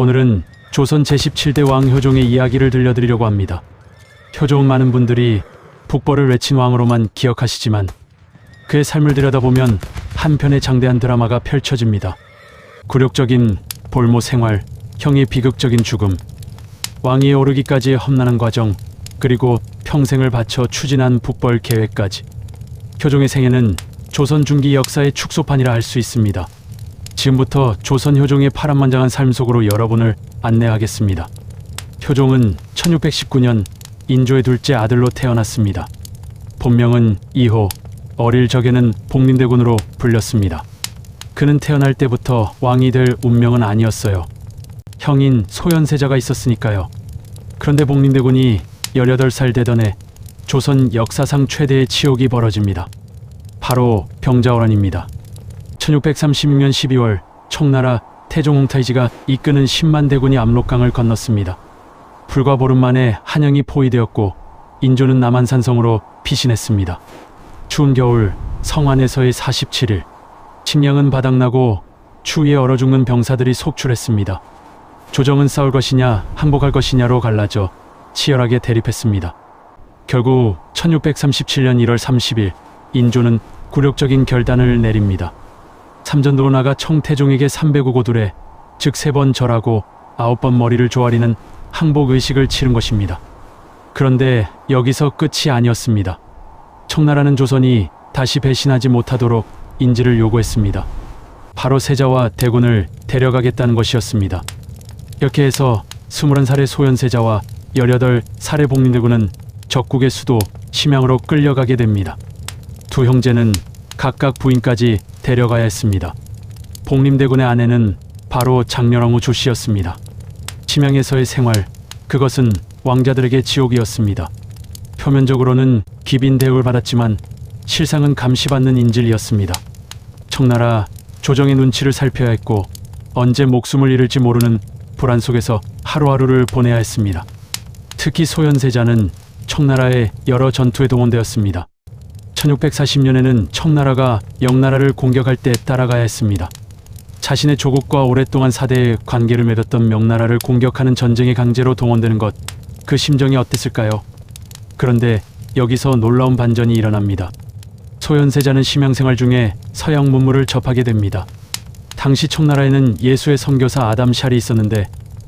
오늘은 조선 제17대 왕 효종의 이야기를 들려드리려고 합니다. 효종은 많은 분들이 북벌을 외친 왕으로만 기억하시지만 그의 삶을 들여다보면 한편의 장대한 드라마가 펼쳐집니다. 굴욕적인 볼모 생활, 형의 비극적인 죽음, 왕위에 오르기까지의 험난한 과정, 그리고 평생을 바쳐 추진한 북벌 계획까지. 효종의 생애는 조선 중기 역사의 축소판이라 할 수 있습니다. 지금부터 조선 효종의 파란만장한 삶 속으로 여러분을 안내하겠습니다. 효종은 1619년 인조의 둘째 아들로 태어났습니다. 본명은 이호, 어릴 적에는 복림대군으로 불렸습니다. 그는 태어날 때부터 왕이 될 운명은 아니었어요. 형인 소현세자가 있었으니까요. 그런데 복림대군이 18살 되던 해 조선 역사상 최대의 치욕이 벌어집니다. 바로 병자호란입니다. 1636년 12월 청나라 태종 홍타이지가 이끄는 10만 대군이 압록강을 건넜습니다. 불과 보름 만에 한양이 포위되었고 인조는 남한산성으로 피신했습니다. 추운 겨울 성안에서의 47일, 식량은 바닥나고 추위에 얼어 죽는 병사들이 속출했습니다. 조정은 싸울 것이냐 항복할 것이냐로 갈라져 치열하게 대립했습니다. 결국 1637년 1월 30일 인조는 굴욕적인 결단을 내립니다. 삼전도로 나가 청태종에게 305고두례, 즉 3번 절하고 9번 머리를 조아리는 항복의식을 치른 것입니다. 그런데 여기서 끝이 아니었습니다. 청나라는 조선이 다시 배신하지 못하도록 인지를 요구했습니다. 바로 세자와 대군을 데려가겠다는 것이었습니다. 이렇게 해서 21살의 소현세자와 18살의 복림대군은 적국의 수도 심양으로 끌려가게 됩니다. 두 형제는 각각 부인까지 데려가야 했습니다. 복림대군의 아내는 바로 장렬왕후 조씨였습니다. 심양에서의 생활, 그것은 왕자들에게 지옥이었습니다. 표면적으로는 귀빈 대우를 받았지만 실상은 감시받는 인질이었습니다. 청나라 조정의 눈치를 살펴야 했고 언제 목숨을 잃을지 모르는 불안 속에서 하루하루를 보내야 했습니다. 특히 소현세자는 청나라의 여러 전투에 동원되었습니다. 1640년에는 청나라가 영나라를 공격할 때 따라가야 했습니다. 자신의 조국과 오랫동안 사대의 관계를 맺었던 명나라를 공격하는 전쟁에 강제로 동원되는 것, 그 심정이 어땠을까요? 그런데 여기서 놀라운 반전이 일어납니다. 소현세자는 심양 생활 중에 서양 문물을 접하게 됩니다. 당시 청나라에는 예수의 선교사 아담 샬이 있었는데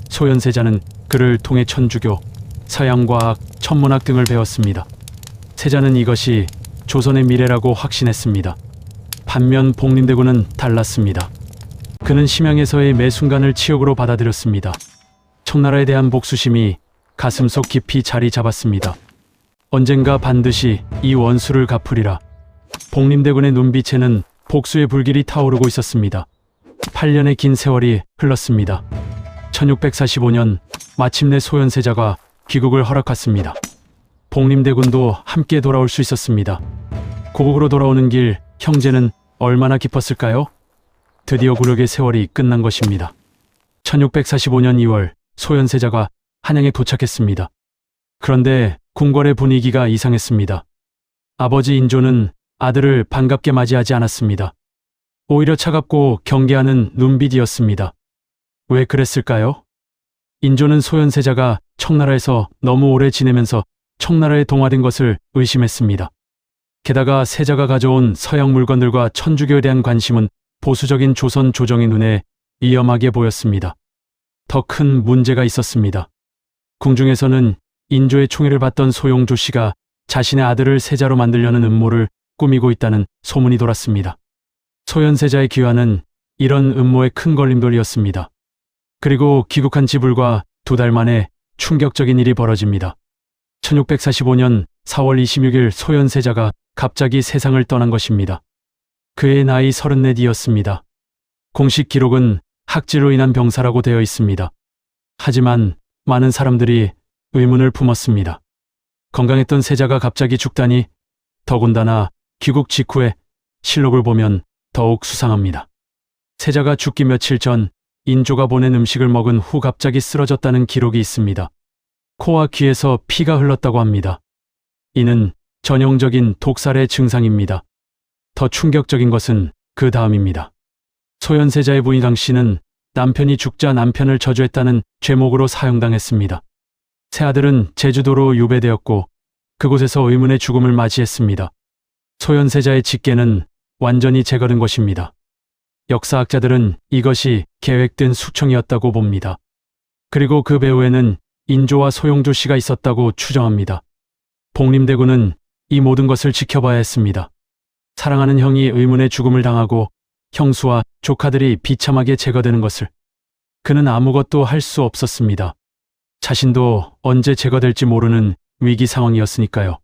소현세자는 그를 통해 천주교, 서양과학, 천문학 등을 배웠습니다. 세자는 이것이 조선의 미래라고 확신했습니다. 반면 복림대군은 달랐습니다. 그는 심양에서의 매 순간을 치욕으로 받아들였습니다. 청나라에 대한 복수심이 가슴속 깊이 자리 잡았습니다. 언젠가 반드시 이 원수를 갚으리라. 복림대군의 눈빛에는 복수의 불길이 타오르고 있었습니다. 8년의 긴 세월이 흘렀습니다. 1645년 마침내 소현세자가 귀국을 허락했습니다. 복림대군도 함께 돌아올 수 있었습니다. 고국으로 돌아오는 길 형제는 얼마나 기뻤을까요? 드디어 굴욕의 세월이 끝난 것입니다. 1645년 2월 소현세자가 한양에 도착했습니다. 그런데 궁궐의 분위기가 이상했습니다. 아버지 인조는 아들을 반갑게 맞이하지 않았습니다. 오히려 차갑고 경계하는 눈빛이었습니다. 왜 그랬을까요? 인조는 소현세자가 청나라에서 너무 오래 지내면서 청나라에 동화된 것을 의심했습니다. 게다가 세자가 가져온 서양 물건들과 천주교에 대한 관심은 보수적인 조선 조정의 눈에 위험하게 보였습니다. 더 큰 문제가 있었습니다. 궁중에서는 인조의 총애를 받던 소용조 씨가 자신의 아들을 세자로 만들려는 음모를 꾸미고 있다는 소문이 돌았습니다. 소현세자의 귀환은 이런 음모의 큰 걸림돌이었습니다. 그리고 귀국한 지 불과 2달 만에 충격적인 일이 벌어집니다. 1645년 4월 26일 소현세자가 갑자기 세상을 떠난 것입니다. 그의 나이 34이었습니다. 공식 기록은 학질로 인한 병사라고 되어 있습니다. 하지만 많은 사람들이 의문을 품었습니다. 건강했던 세자가 갑자기 죽다니, 더군다나 귀국 직후에 실록을 보면 더욱 수상합니다. 세자가 죽기 며칠 전 인조가 보낸 음식을 먹은 후 갑자기 쓰러졌다는 기록이 있습니다. 코와 귀에서 피가 흘렀다고 합니다. 이는 전형적인 독살의 증상입니다. 더 충격적인 것은 그 다음입니다. 소현세자의 부인 강 씨는 남편이 죽자 남편을 저주했다는 죄목으로 사형당했습니다. 새 아들은 제주도로 유배되었고 그곳에서 의문의 죽음을 맞이했습니다. 소현세자의 직계는 완전히 제거된 것입니다. 역사학자들은 이것이 계획된 숙청이었다고 봅니다. 그리고 그 배후에는 인조와 소용조 씨가 있었다고 추정합니다. 복림대군은 이 모든 것을 지켜봐야 했습니다. 사랑하는 형이 의문의 죽음을 당하고 형수와 조카들이 비참하게 제거되는 것을 그는 아무것도 할 수 없었습니다. 자신도 언제 제거될지 모르는 위기 상황이었으니까요.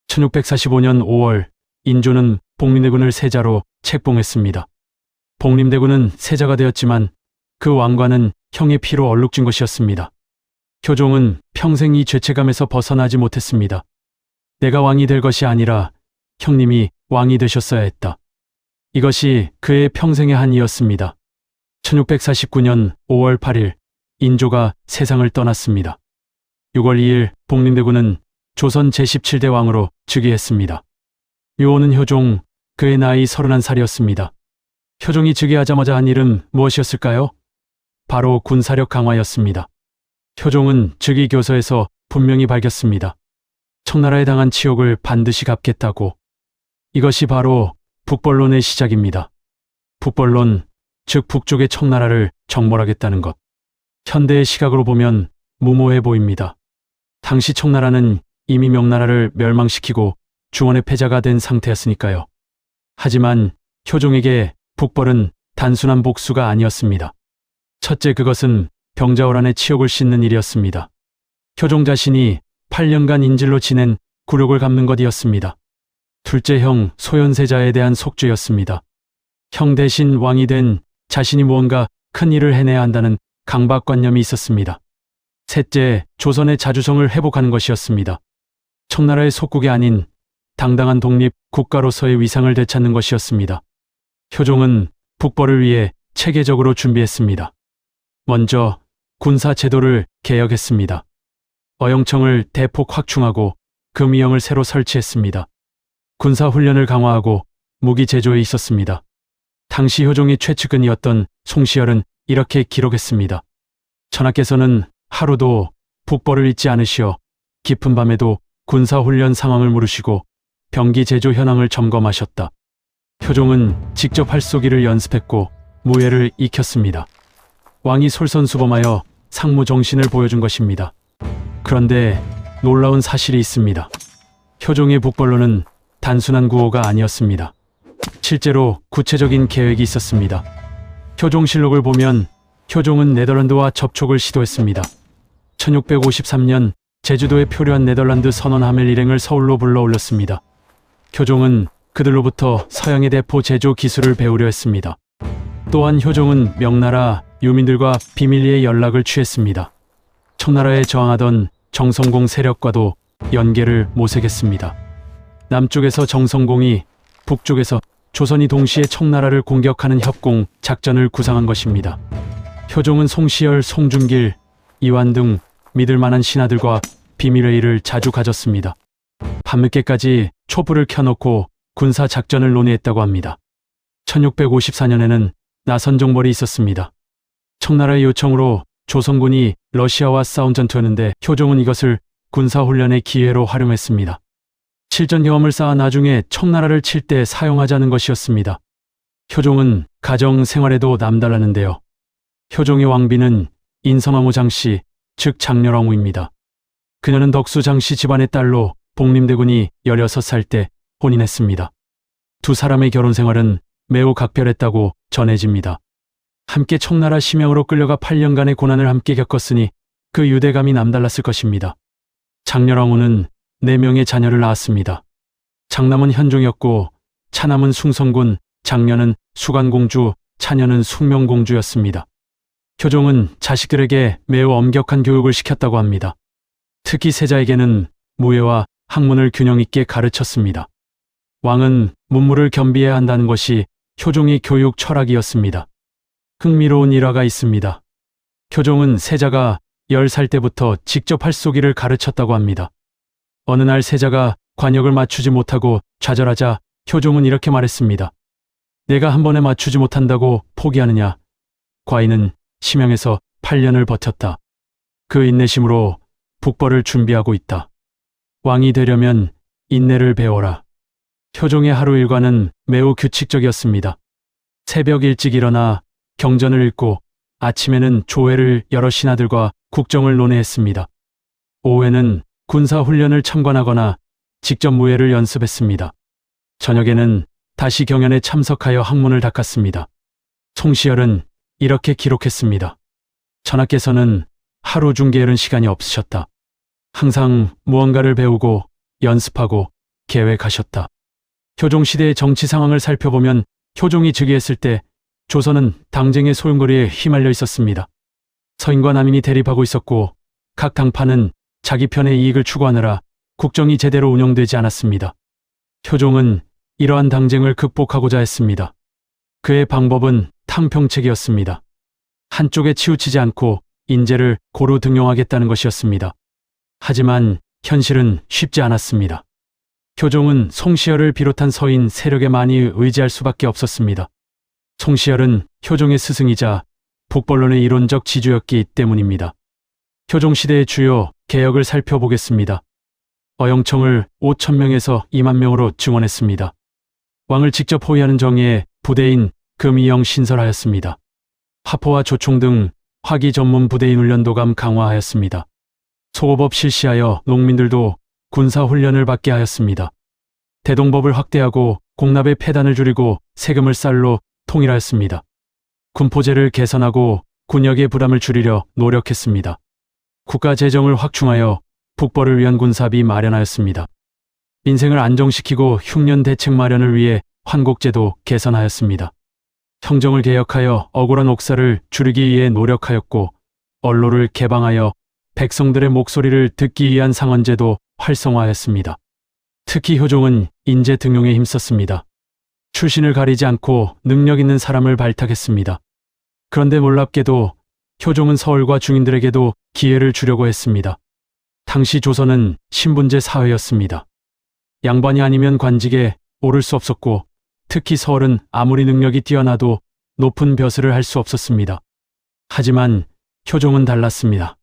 1645년 5월 인조는 복림대군을 세자로 책봉했습니다. 복림대군은 세자가 되었지만 그 왕관은 형의 피로 얼룩진 것이었습니다. 효종은 평생 이 죄책감에서 벗어나지 못했습니다. 내가 왕이 될 것이 아니라 형님이 왕이 되셨어야 했다. 이것이 그의 평생의 한이었습니다. 1649년 5월 8일 인조가 세상을 떠났습니다. 6월 2일 복림대군은 조선 제17대 왕으로 즉위했습니다. 묘호는 효종, 그의 나이 31살이었습니다. 효종이 즉위하자마자 한 일은 무엇이었을까요? 바로 군사력 강화였습니다. 효종은 즉위 교서에서 분명히 밝혔습니다. 청나라에 당한 치욕을 반드시 갚겠다고. 이것이 바로 북벌론의 시작입니다. 북벌론, 즉 북쪽의 청나라를 정벌하겠다는 것. 현대의 시각으로 보면 무모해 보입니다. 당시 청나라는 이미 명나라를 멸망시키고 중원의 패자가 된 상태였으니까요. 하지만 효종에게 북벌은 단순한 복수가 아니었습니다. 첫째, 그것은 병자호란의 치욕을 씻는 일이었습니다. 효종 자신이 8년간 인질로 지낸 굴욕을 갚는 것이었습니다. 둘째, 형 소현세자에 대한 속죄였습니다. 형 대신 왕이 된 자신이 무언가 큰 일을 해내야 한다는 강박관념이 있었습니다. 셋째, 조선의 자주성을 회복하는 것이었습니다. 청나라의 속국이 아닌 당당한 독립 국가로서의 위상을 되찾는 것이었습니다. 효종은 북벌을 위해 체계적으로 준비했습니다. 먼저 군사 제도를 개혁했습니다. 어영청을 대폭 확충하고 금위형을 새로 설치했습니다. 군사 훈련을 강화하고 무기 제조에 있었습니다. 당시 효종의 최측근이었던 송시열은 이렇게 기록했습니다. 전하께서는 하루도 북벌을 잊지 않으시어 깊은 밤에도 군사훈련 상황을 물으시고 병기 제조 현황을 점검하셨다. 효종은 직접 활쏘기를 연습했고 무예를 익혔습니다. 왕이 솔선수범하여 상무 정신을 보여준 것입니다. 그런데 놀라운 사실이 있습니다. 효종의 북벌로는 단순한 구호가 아니었습니다. 실제로 구체적인 계획이 있었습니다. 효종실록을 보면 효종은 네덜란드와 접촉을 시도했습니다. 1653년 제주도에 표류한 네덜란드 선원 하멜 일행을 서울로 불러 올렸습니다. 효종은 그들로부터 서양의 대포 제조 기술을 배우려 했습니다. 또한 효종은 명나라 유민들과 비밀리에 연락을 취했습니다. 청나라에 저항하던 정성공 세력과도 연계를 모색했습니다. 남쪽에서 정성공이, 북쪽에서 조선이 동시에 청나라를 공격하는 협공 작전을 구상한 것입니다. 효종은 송시열, 송중길, 이완 등 믿을 만한 신하들과 비밀회의를 자주 가졌습니다. 밤늦게까지 촛불을 켜놓고 군사 작전을 논의했다고 합니다. 1654년에는 나선정벌이 있었습니다. 청나라의 요청으로 조선군이 러시아와 싸운 전투였는데 효종은 이것을 군사훈련의 기회로 활용했습니다. 실전 경험을 쌓아 나중에 청나라를 칠 때 사용하자는 것이었습니다. 효종은 가정 생활에도 남달랐는데요. 효종의 왕비는 인성왕후 장씨, 즉 장렬왕후입니다. 그녀는 덕수 장씨 집안의 딸로 복림대군이 16살 때 혼인했습니다. 두 사람의 결혼 생활은 매우 각별했다고 전해집니다. 함께 청나라 심양으로 끌려가 8년간의 고난을 함께 겪었으니 그 유대감이 남달랐을 것입니다. 장렬왕후는 4명의 자녀를 낳았습니다. 장남은 현종이었고 차남은 숭성군, 장녀는 수관공주, 차녀는 숙명공주였습니다. 효종은 자식들에게 매우 엄격한 교육을 시켰다고 합니다. 특히 세자에게는 무예와 학문을 균형 있게 가르쳤습니다. 왕은 문무를 겸비해야 한다는 것이 효종의 교육 철학이었습니다. 흥미로운 일화가 있습니다. 효종은 세자가 10살 때부터 직접 활쏘기를 가르쳤다고 합니다. 어느 날 세자가 관역을 맞추지 못하고 좌절하자 효종은 이렇게 말했습니다. 내가 한 번에 맞추지 못한다고 포기하느냐? 과인은 심양에서 8년을 버텼다. 그 인내심으로 북벌을 준비하고 있다. 왕이 되려면 인내를 배워라. 효종의 하루 일과는 매우 규칙적이었습니다. 새벽 일찍 일어나 경전을 읽고 아침에는 조회를 여러 신하들과 국정을 논의했습니다. 오후에는 군사훈련을 참관하거나 직접 무예를 연습했습니다. 저녁에는 다시 경연에 참석하여 학문을 닦았습니다. 송시열은 이렇게 기록했습니다. 전하께서는 하루 중 게으른 시간이 없으셨다. 항상 무언가를 배우고 연습하고 계획하셨다. 효종 시대의 정치 상황을 살펴보면 효종이 즉위했을 때 조선은 당쟁의 소용거리에 휘말려 있었습니다. 서인과 남인이 대립하고 있었고 각 당파는 자기 편의 이익을 추구하느라 국정이 제대로 운영되지 않았습니다. 효종은 이러한 당쟁을 극복하고자 했습니다. 그의 방법은 탕평책이었습니다. 한쪽에 치우치지 않고 인재를 고루 등용하겠다는 것이었습니다. 하지만 현실은 쉽지 않았습니다. 효종은 송시열을 비롯한 서인 세력에 많이 의지할 수밖에 없었습니다. 송시열은 효종의 스승이자 북벌론의 이론적 지주였기 때문입니다. 효종 시대의 주요 개혁을 살펴보겠습니다. 어영청을 5,000명에서 2만 명으로 증원했습니다. 왕을 직접 호위하는 정예에 부대인 금이영 신설하였습니다. 화포와 조총 등 화기 전문 부대인 훈련도감 강화하였습니다. 소호법 실시하여 농민들도 군사훈련을 받게 하였습니다. 대동법을 확대하고 공납의 폐단을 줄이고 세금을 쌀로 통일하였습니다. 군포제를 개선하고 군역의 부담을 줄이려 노력했습니다. 국가 재정을 확충하여 북벌을 위한 군사비 마련하였습니다. 민생을 안정시키고 흉년 대책 마련을 위해 환곡제도 개선하였습니다. 형정을 개혁하여 억울한 옥사를 줄이기 위해 노력하였고 언로를 개방하여 백성들의 목소리를 듣기 위한 상언제도 활성화하였습니다. 특히 효종은 인재 등용에 힘썼습니다. 출신을 가리지 않고 능력 있는 사람을 발탁했습니다. 그런데 놀랍게도 효종은 서울과 중인들에게도 기회를 주려고 했습니다. 당시 조선은 신분제 사회였습니다. 양반이 아니면 관직에 오를 수 없었고 특히 서울은 아무리 능력이 뛰어나도 높은 벼슬을 할 수 없었습니다. 하지만 효종은 달랐습니다.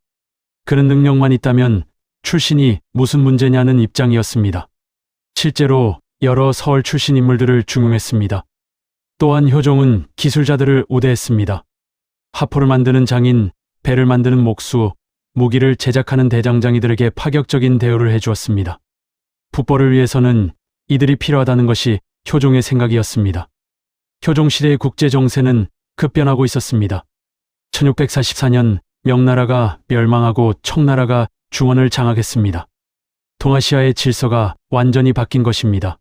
그는 능력만 있다면 출신이 무슨 문제냐는 입장이었습니다. 실제로 여러 서울 출신 인물들을 중용했습니다. 또한 효종은 기술자들을 우대했습니다. 화포를 만드는 장인, 배를 만드는 목수, 무기를 제작하는 대장장이들에게 파격적인 대우를 해주었습니다. 북벌을 위해서는 이들이 필요하다는 것이 효종의 생각이었습니다. 효종 시대의 국제 정세는 급변하고 있었습니다. 1644년 명나라가 멸망하고 청나라가 중원을 장악했습니다. 동아시아의 질서가 완전히 바뀐 것입니다.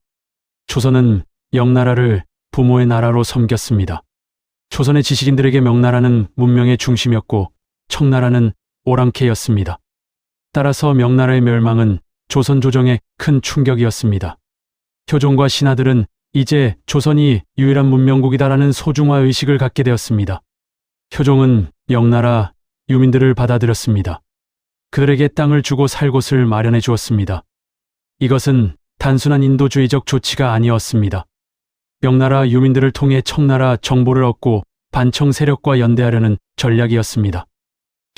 조선은 명나라를 부모의 나라로 섬겼습니다. 조선의 지식인들에게 명나라는 문명의 중심이었고 청나라는 오랑캐였습니다. 따라서 명나라의 멸망은 조선 조정에 큰 충격이었습니다. 효종과 신하들은 이제 조선이 유일한 문명국이다라는 소중화 의식을 갖게 되었습니다. 효종은 명나라 유민들을 받아들였습니다. 그들에게 땅을 주고 살 곳을 마련해 주었습니다. 이것은 단순한 인도주의적 조치가 아니었습니다. 명나라 유민들을 통해 청나라 정보를 얻고 반청 세력과 연대하려는 전략이었습니다.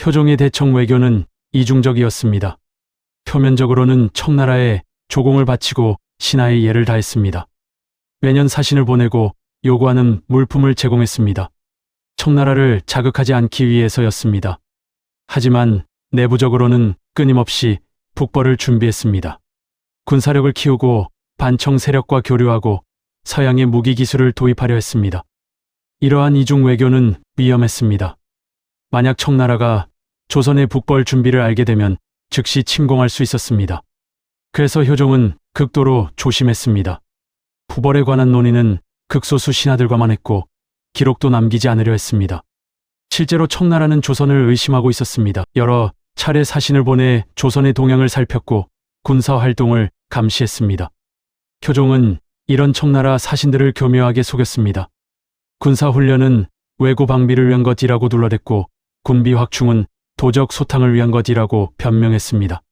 효종의 대청 외교는 이중적이었습니다. 표면적으로는 청나라에 조공을 바치고 신하의 예를 다했습니다. 매년 사신을 보내고 요구하는 물품을 제공했습니다. 청나라를 자극하지 않기 위해서였습니다. 하지만 내부적으로는 끊임없이 북벌을 준비했습니다. 군사력을 키우고 반청 세력과 교류하고 서양의 무기 기술을 도입하려 했습니다. 이러한 이중 외교는 위험했습니다. 만약 청나라가 조선의 북벌 준비를 알게 되면 즉시 침공할 수 있었습니다. 그래서 효종은 극도로 조심했습니다. 북벌에 관한 논의는 극소수 신하들과만 했고 기록도 남기지 않으려 했습니다. 실제로 청나라는 조선을 의심하고 있었습니다. 여러 차례 사신을 보내 조선의 동향을 살폈고 군사 활동을 감시했습니다. 효종은 이런 청나라 사신들을 교묘하게 속였습니다. 군사훈련은 외구 방비를 위한 것이라고 둘러댔고 군비 확충은 도적 소탕을 위한 것이라고 변명했습니다.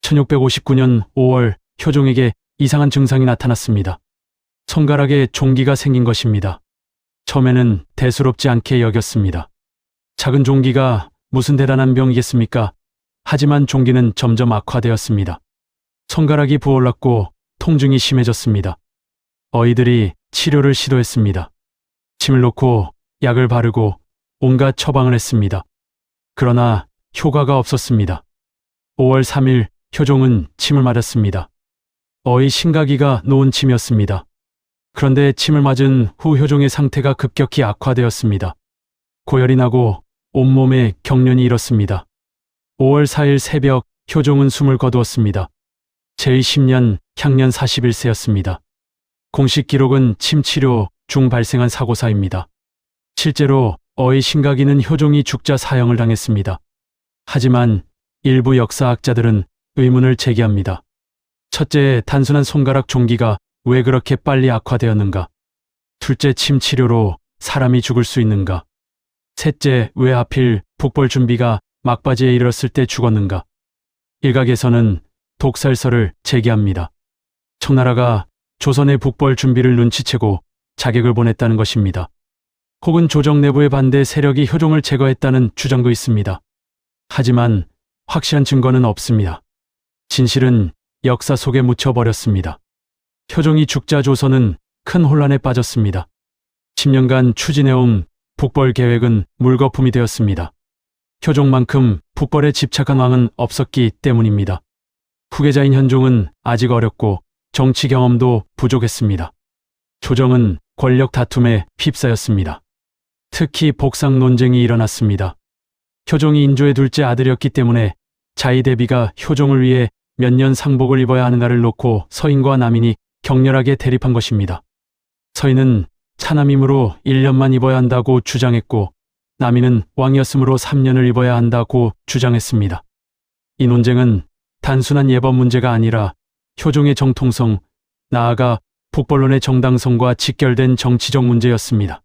1659년 5월 효종에게 이상한 증상이 나타났습니다. 손가락에 종기가 생긴 것입니다. 처음에는 대수롭지 않게 여겼습니다. 작은 종기가 무슨 대단한 병이겠습니까? 하지만 종기는 점점 악화되었습니다. 손가락이 부어올랐고 통증이 심해졌습니다. 어이들이 치료를 시도했습니다. 침을 놓고 약을 바르고 온갖 처방을 했습니다. 그러나 효과가 없었습니다. 5월 3일 효종은 침을 맞았습니다. 어이 심가기가 놓은 침이었습니다. 그런데 침을 맞은 후 효종의 상태가 급격히 악화되었습니다. 고열이 나고 온몸에 경련이 일었습니다. 5월 4일 새벽 효종은 숨을 거두었습니다. 제 10년 향년 41세였습니다. 공식 기록은 침치료 중 발생한 사고사입니다. 실제로 어이 심가기는 효종이 죽자 사형을 당했습니다. 하지만 일부 역사학자들은 의문을 제기합니다. 첫째, 단순한 손가락 종기가 왜 그렇게 빨리 악화되었는가? 둘째, 침치료로 사람이 죽을 수 있는가? 셋째, 왜 하필 북벌 준비가 막바지에 이르렀을 때 죽었는가? 일각에서는 독살설을 제기합니다. 청나라가 조선의 북벌 준비를 눈치채고 자객을 보냈다는 것입니다. 혹은 조정 내부의 반대 세력이 효종을 제거했다는 주장도 있습니다. 하지만 확실한 증거는 없습니다. 진실은 역사 속에 묻혀버렸습니다. 효종이 죽자 조선은 큰 혼란에 빠졌습니다. 10년간 추진해온 북벌 계획은 물거품이 되었습니다. 효종만큼 북벌에 집착한 왕은 없었기 때문입니다. 후계자인 현종은 아직 어렸고 정치 경험도 부족했습니다. 조정은 권력 다툼에 휩싸였습니다. 특히 복상 논쟁이 일어났습니다. 효종이 인조의 둘째 아들이었기 때문에 자위 대비가 효종을 위해 몇 년 상복을 입어야 하는가를 놓고 서인과 남인이 격렬하게 대립한 것입니다. 서인은 차남이므로 1년만 입어야 한다고 주장했고 남인은 왕이었으므로 3년을 입어야 한다고 주장했습니다. 이 논쟁은 단순한 예법 문제가 아니라 효종의 정통성, 나아가 북벌론의 정당성과 직결된 정치적 문제였습니다.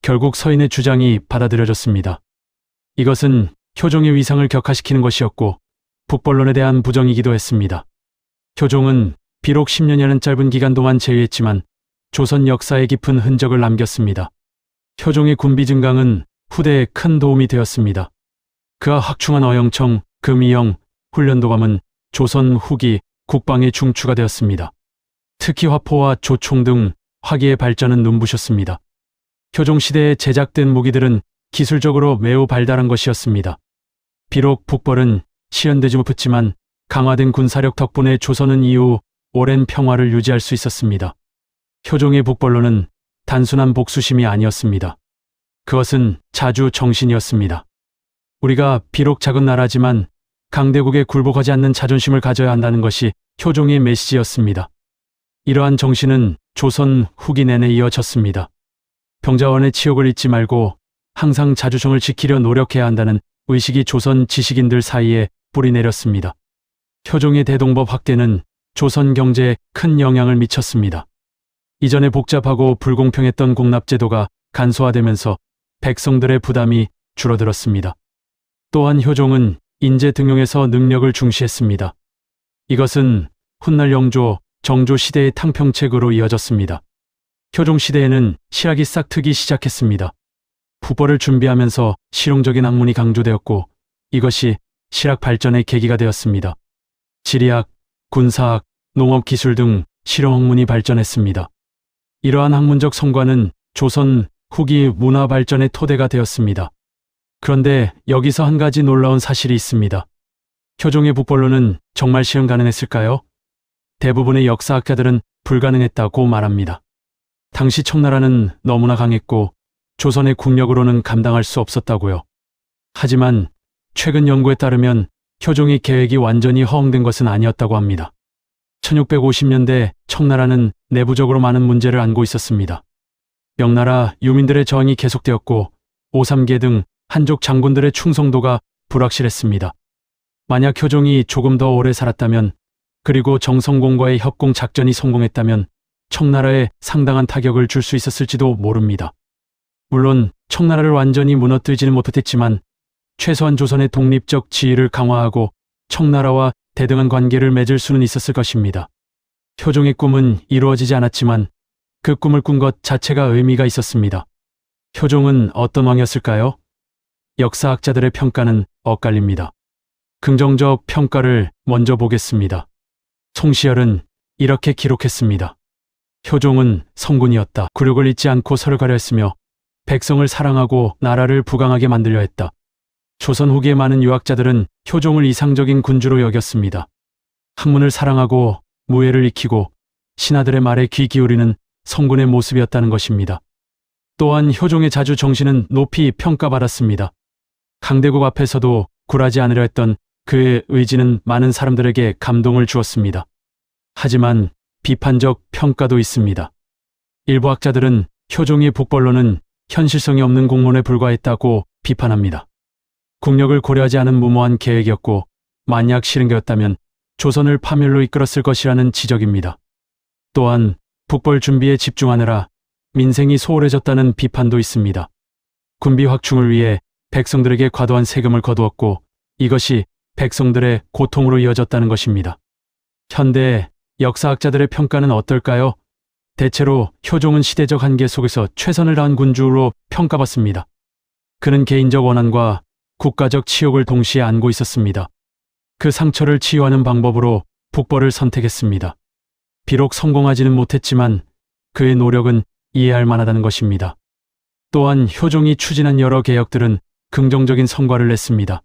결국 서인의 주장이 받아들여졌습니다. 이것은 효종의 위상을 격화시키는 것이었고 북벌론에 대한 부정이기도 했습니다. 효종은 비록 10년이라는 짧은 기간 동안 제위했지만 조선 역사에 깊은 흔적을 남겼습니다. 효종의 군비 증강은 후대에 큰 도움이 되었습니다. 그가 확충한 어영청, 금이영, 훈련도감은 조선 후기 국방의 중추가 되었습니다. 특히 화포와 조총 등 화기의 발전은 눈부셨습니다. 효종 시대에 제작된 무기들은 기술적으로 매우 발달한 것이었습니다. 비록 북벌은 실현되지 못했지만 강화된 군사력 덕분에 조선은 이후 오랜 평화를 유지할 수 있었습니다. 효종의 북벌론은 단순한 복수심이 아니었습니다. 그것은 자주 정신이었습니다. 우리가 비록 작은 나라지만 강대국에 굴복하지 않는 자존심을 가져야 한다는 것이 효종의 메시지였습니다. 이러한 정신은 조선 후기 내내 이어졌습니다. 병자원의 치욕을 잊지 말고 항상 자주성을 지키려 노력해야 한다는 의식이 조선 지식인들 사이에 뿌리 내렸습니다. 효종의 대동법 확대는 조선 경제에 큰 영향을 미쳤습니다. 이전에 복잡하고 불공평했던 공납제도가 간소화되면서 백성들의 부담이 줄어들었습니다. 또한 효종은 인재 등용에서 능력을 중시했습니다. 이것은 훗날 영조, 정조 시대의 탕평책으로 이어졌습니다. 효종 시대에는 실학이 싹 트기 시작했습니다. 북벌을 준비하면서 실용적인 학문이 강조되었고 이것이 실학 발전의 계기가 되었습니다. 지리학, 군사학, 농업기술 등 실용학문이 발전했습니다. 이러한 학문적 성과는 조선 후기 문화 발전의 토대가 되었습니다. 그런데 여기서 한 가지 놀라운 사실이 있습니다. 효종의 북벌론은 정말 실현 가능했을까요? 대부분의 역사학자들은 불가능했다고 말합니다. 당시 청나라는 너무나 강했고 조선의 국력으로는 감당할 수 없었다고요. 하지만 최근 연구에 따르면 효종의 계획이 완전히 허황된 것은 아니었다고 합니다. 1650년대 청나라는 내부적으로 많은 문제를 안고 있었습니다. 명나라 유민들의 저항이 계속되었고 오삼계 등 한족 장군들의 충성도가 불확실했습니다. 만약 효종이 조금 더 오래 살았다면 그리고 정성공과의 협공 작전이 성공했다면 청나라에 상당한 타격을 줄 수 있었을지도 모릅니다. 물론 청나라를 완전히 무너뜨리지는 못했지만 최소한 조선의 독립적 지위를 강화하고 청나라와 대등한 관계를 맺을 수는 있었을 것입니다. 효종의 꿈은 이루어지지 않았지만 그 꿈을 꾼 것 자체가 의미가 있었습니다. 효종은 어떤 왕이었을까요? 역사학자들의 평가는 엇갈립니다. 긍정적 평가를 먼저 보겠습니다. 송시열은 이렇게 기록했습니다. 효종은 성군이었다. 굴욕을 잊지 않고 서를 가려 했으며 백성을 사랑하고 나라를 부강하게 만들려 했다. 조선 후기의 많은 유학자들은 효종을 이상적인 군주로 여겼습니다. 학문을 사랑하고 무예를 익히고 신하들의 말에 귀 기울이는 성군의 모습이었다는 것입니다. 또한 효종의 자주 정신은 높이 평가받았습니다. 강대국 앞에서도 굴하지 않으려 했던 그의 의지는 많은 사람들에게 감동을 주었습니다. 하지만 비판적 평가도 있습니다. 일부 학자들은 효종의 북벌로는 현실성이 없는 공론에 불과했다고 비판합니다. 국력을 고려하지 않은 무모한 계획이었고 만약 실행되었다면 조선을 파멸로 이끌었을 것이라는 지적입니다. 또한 북벌 준비에 집중하느라 민생이 소홀해졌다는 비판도 있습니다. 군비 확충을 위해 백성들에게 과도한 세금을 거두었고 이것이 백성들의 고통으로 이어졌다는 것입니다. 현대 역사학자들의 평가는 어떨까요? 대체로 효종은 시대적 한계 속에서 최선을 다한 군주로 평가받습니다. 그는 개인적 원한과 국가적 치욕을 동시에 안고 있었습니다. 그 상처를 치유하는 방법으로 북벌을 선택했습니다. 비록 성공하지는 못했지만 그의 노력은 이해할 만하다는 것입니다. 또한 효종이 추진한 여러 개혁들은 긍정적인 성과를 냈습니다.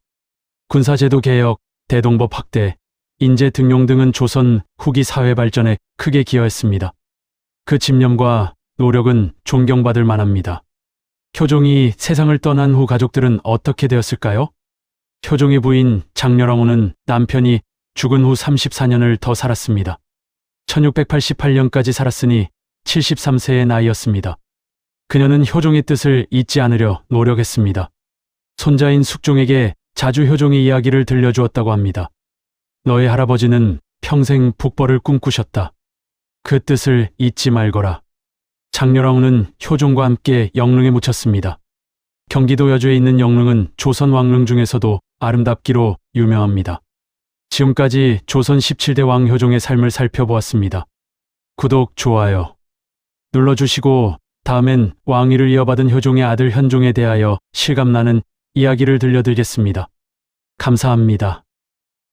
군사제도 개혁, 대동법 확대, 인재 등용 등은 조선 후기 사회 발전에 크게 기여했습니다. 그 집념과 노력은 존경받을 만합니다. 효종이 세상을 떠난 후 가족들은 어떻게 되었을까요? 효종의 부인 장렬왕후는 남편이 죽은 후 34년을 더 살았습니다. 1688년까지 살았으니 73세의 나이였습니다. 그녀는 효종의 뜻을 잊지 않으려 노력했습니다. 손자인 숙종에게 자주 효종의 이야기를 들려주었다고 합니다. 너의 할아버지는 평생 북벌을 꿈꾸셨다. 그 뜻을 잊지 말거라. 장렬왕후는 효종과 함께 영릉에 묻혔습니다. 경기도 여주에 있는 영릉은 조선 왕릉 중에서도 아름답기로 유명합니다. 지금까지 조선 17대 왕 효종의 삶을 살펴보았습니다. 구독, 좋아요 눌러주시고 다음엔 왕위를 이어받은 효종의 아들 현종에 대하여 실감나는 이야기를 들려드리겠습니다. 감사합니다.